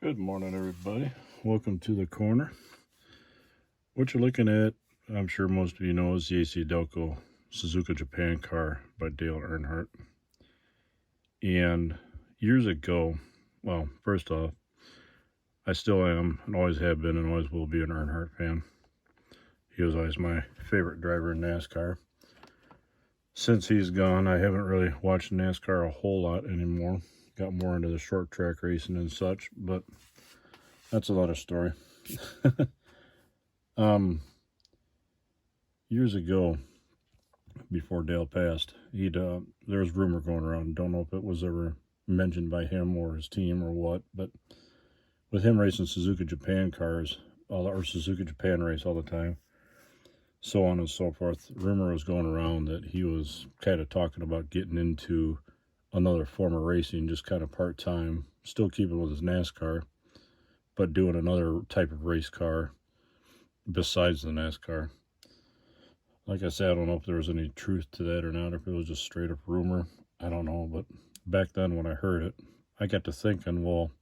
Good morning, everybody. Welcome to the corner. What you're looking at, I'm sure most of you know, is the AC Delco Suzuka Japan car by Dale Earnhardt. And years ago, well, first off, I still am and always have been and always will be an Earnhardt fan. He was always my favorite driver in NASCAR. Since he's gone, I haven't really watched NASCAR a whole lot anymore. Got more into the short track racing and such, but that's another story. Years ago, before Dale passed, there was rumor going around. Don't know if it was ever mentioned by him or his team or what, but with him racing Suzuka Japan cars, or Suzuka Japan race all the time, so on and so forth, rumor was going around that he was kind of talking about getting into another form of racing, just kind of part-time, still keeping with his NASCAR, but doing another type of race car besides the NASCAR. Like I said, I don't know if there was any truth to that or not, if it was just straight up rumor. I don't know, but back then when I heard it, I got to thinking, well,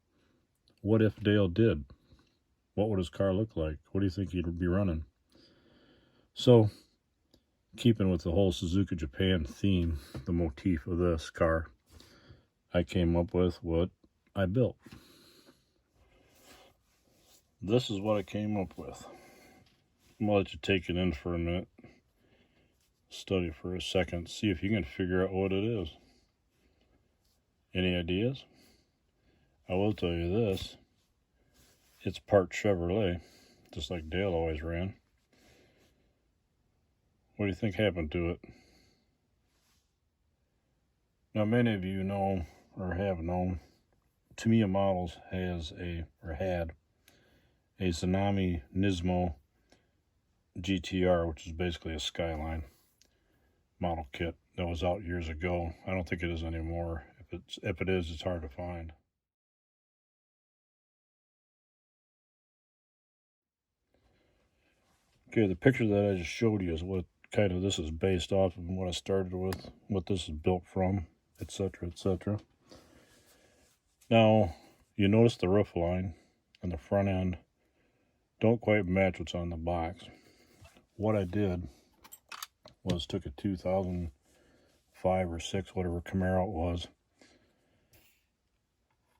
what if Dale did? What would his car look like? What do you think he'd be running? So, keeping with the whole Suzuka Japan theme, the motif of this car, I came up with what I built. This is what I came up with. I'm going to let you take it in for a minute. Study for a second. See if you can figure out what it is. Any ideas? I will tell you this. It's part Chevrolet, just like Dale always ran. What do you think happened to it? Now, many of you know or have known, Tamiya Models had a Tsunami Nismo GTR, which is basically a Skyline model kit that was out years ago. I don't think it is anymore. If it is, it's hard to find. Okay, the picture that I just showed you is what kind of this is based off of, and what I started with, what this is built from, etc., etc. Now, you notice the roof line and the front end don't quite match what's on the box. What I did was took a 2005 or 6, whatever Camaro it was.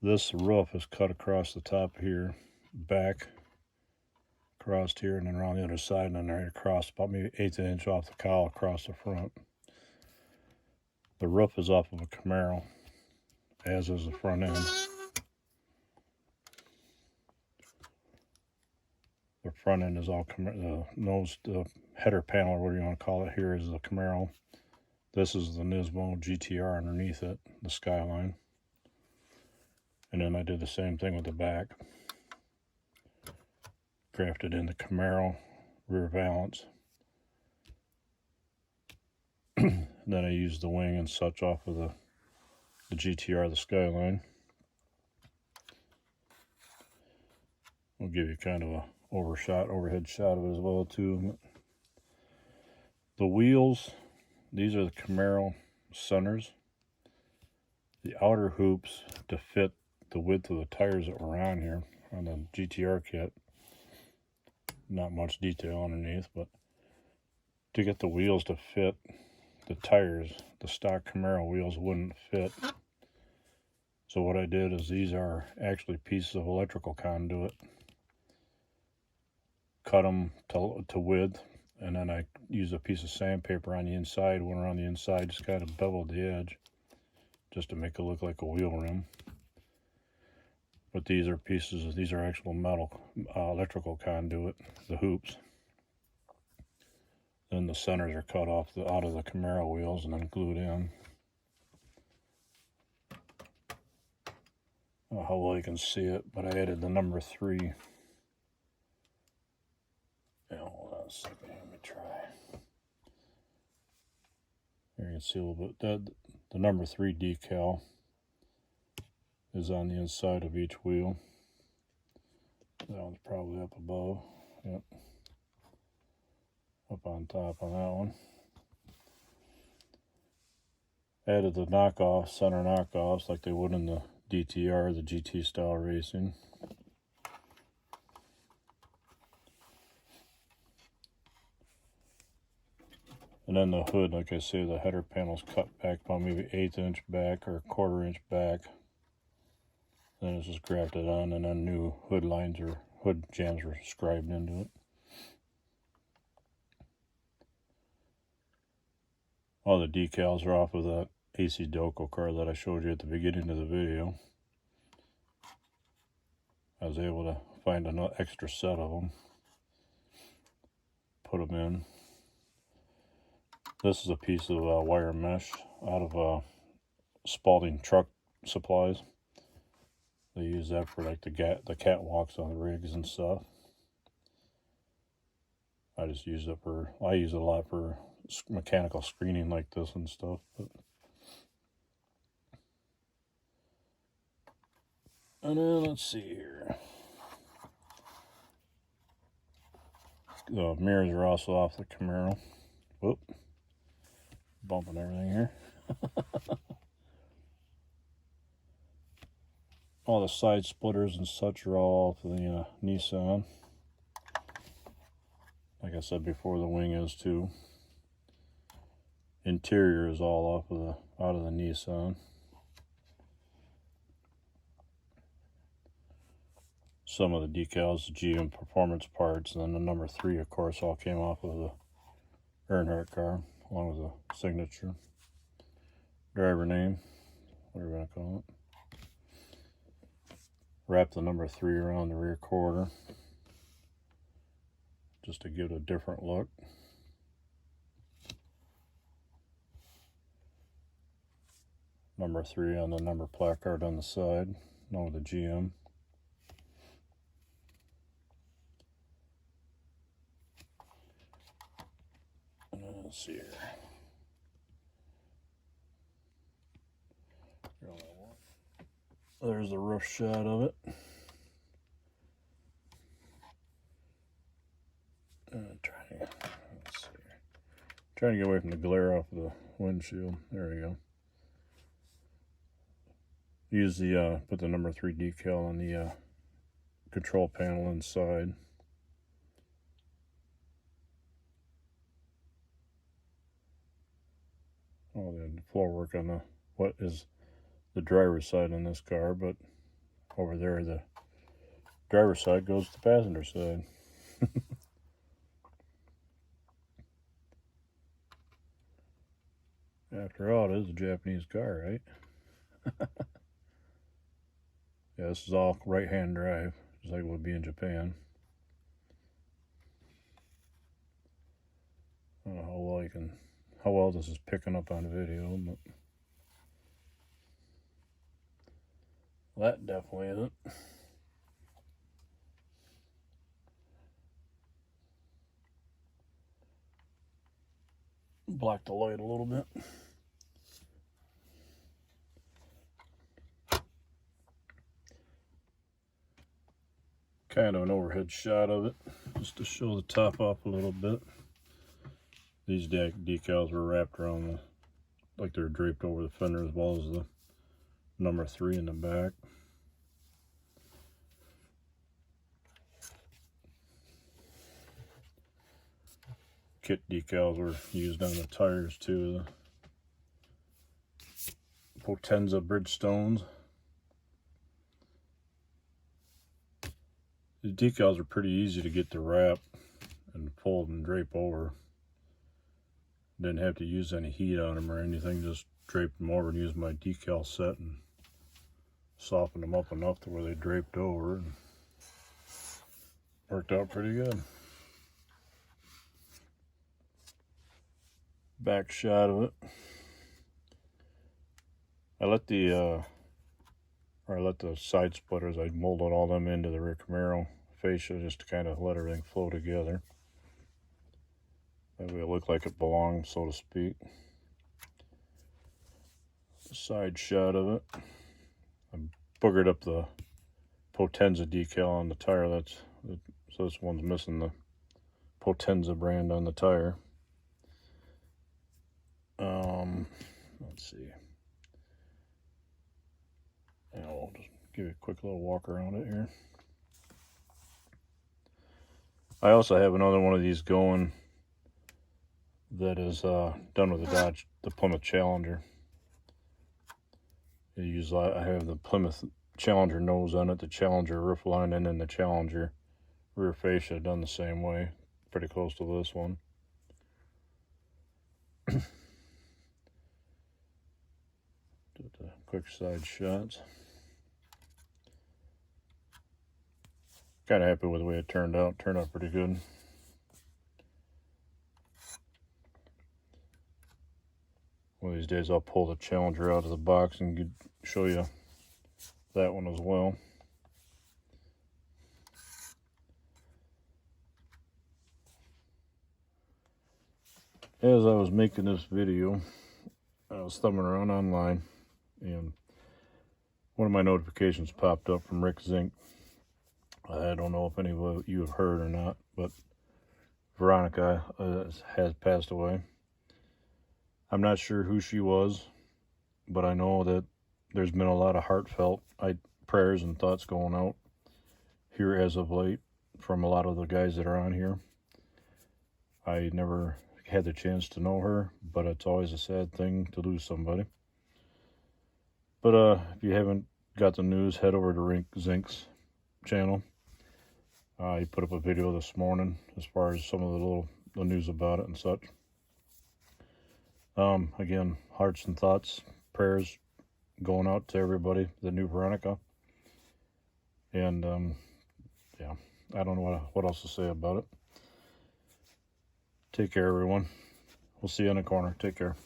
This roof is cut across the top here, back, across here, and then around the other side, and then right across, about maybe 1/8 inch off the cowl across the front. The roof is off of a Camaro, as is the front end. The front end is all Camaro. The header panel, or whatever you want to call it, here is the Camaro. This is the Nismo GTR underneath it, the Skyline. And then I did the same thing with the back. Grafted in the Camaro rear valance. Then I used the wing and such off of the GTR, the Skyline. I'll give you kind of a overhead shot of it as well too. The wheels, these are the Camaro centers. The outer hoops to fit the width of the tires that were on here on the GTR kit. Not much detail underneath, but to get the wheels to fit the tires, the stock Camaro wheels wouldn't fit. So what I did is, these are actually pieces of electrical conduit. Cut them to width, and then I used a piece of sandpaper on the inside, went around the inside, just kind of beveled the edge, just to make it look like a wheel rim. But these are actual metal, electrical conduit, the hoops. Then the centers are cut off out of the Camaro wheels and then glued in. I don't know how well you can see it, but I added the number 3. Hold on a second, let me try. Here you can see a little bit. The number 3 decal is on the inside of each wheel. That one's probably up above. Yep. Up on top on that one. Added the center knockoffs like they would in the DTR, the GT style racing. And then the hood, like I say, the header panel's cut back about maybe 1/8 inch back or 1/4 inch back. Then it's just grafted on, and then new hood lines or hood jams were scribed into it. All the decals are off of that AC Delco car that I showed you at the beginning of the video. I was able to find an extra set of them, put them in. This is a piece of wire mesh out of Spalding truck supplies. They use that for like the catwalks on the rigs and stuff. I just use it for, I use it a lot for mechanical screening like this and stuff. But. And then let's see here. The mirrors are also off the Camaro. Whoop. Bumping everything here. All the side splitters and such are all off the Nissan. Like I said before, the wing is too. Interior is all off of out of the Nissan. Some of the decals, the GM performance parts, and then the number 3, of course, all came off of the Earnhardt car, along with the signature, driver name, whatever you want to call it. Wrap the number 3 around the rear quarter, just to give it a different look. Number 3 on the number placard on the side, along with the GM. Let's see here. There's the roof shot of it. Let's see. Trying to get away from the glare off of the windshield. There we go. Use the put the number 3 decal on the control panel inside. All the floor work on the what is the driver's side on this car, but over there the driver's side goes to the passenger side. After all, it is a Japanese car, right? Yeah, this is all right-hand drive, just like it would be in Japan. I don't know how well this is picking up on video, but that definitely isn't. Block the light a little bit. Kind of an overhead shot of it, just to show the top off a little bit. These decals were wrapped around like they're draped over the fender, as well as the number 3 in the back. Kit decals were used on the tires too. The Potenza Bridgestones. The decals are pretty easy to get to wrap and fold and drape over. Didn't have to use any heat on them or anything, just draped them over and used my decal set and softened them up enough to where they draped over, and worked out pretty good. Back shot of it. I let the side splitters, I molded all them into the rear Camaro fascia just to kind of let everything flow together. That way it looked like it belonged, so to speak. Side shot of it. I boogered up the Potenza decal on the tire. So this one's missing the Potenza brand on the tire. Let's see. And we'll just give you a quick little walk around it here. I also have another one of these going that is done with the Plymouth Challenger. I have the Plymouth Challenger nose on it, the Challenger roof line, and then the Challenger rear fascia done the same way. Pretty close to this one. Do the quick side shots. Kind of happy with the way it turned out. Turned out pretty good. One of these days I'll pull the Challenger out of the box and show you that one as well. As I was making this video, I was thumbing around online, and one of my notifications popped up from Rick Zink. I don't know if any of you have heard or not, but Veronica has passed away. I'm not sure who she was, but I know that there's been a lot of heartfelt prayers and thoughts going out here as of late from a lot of the guys that are on here. I never had the chance to know her, but it's always a sad thing to lose somebody. But if you haven't got the news, head over to Rick Zink's channel. He put up a video this morning as far as some of the news about it and such. Again, hearts and thoughts, prayers going out to everybody that knew Veronica. And yeah, I don't know what else to say about it. Take care, everyone. We'll see you in the corner. Take care.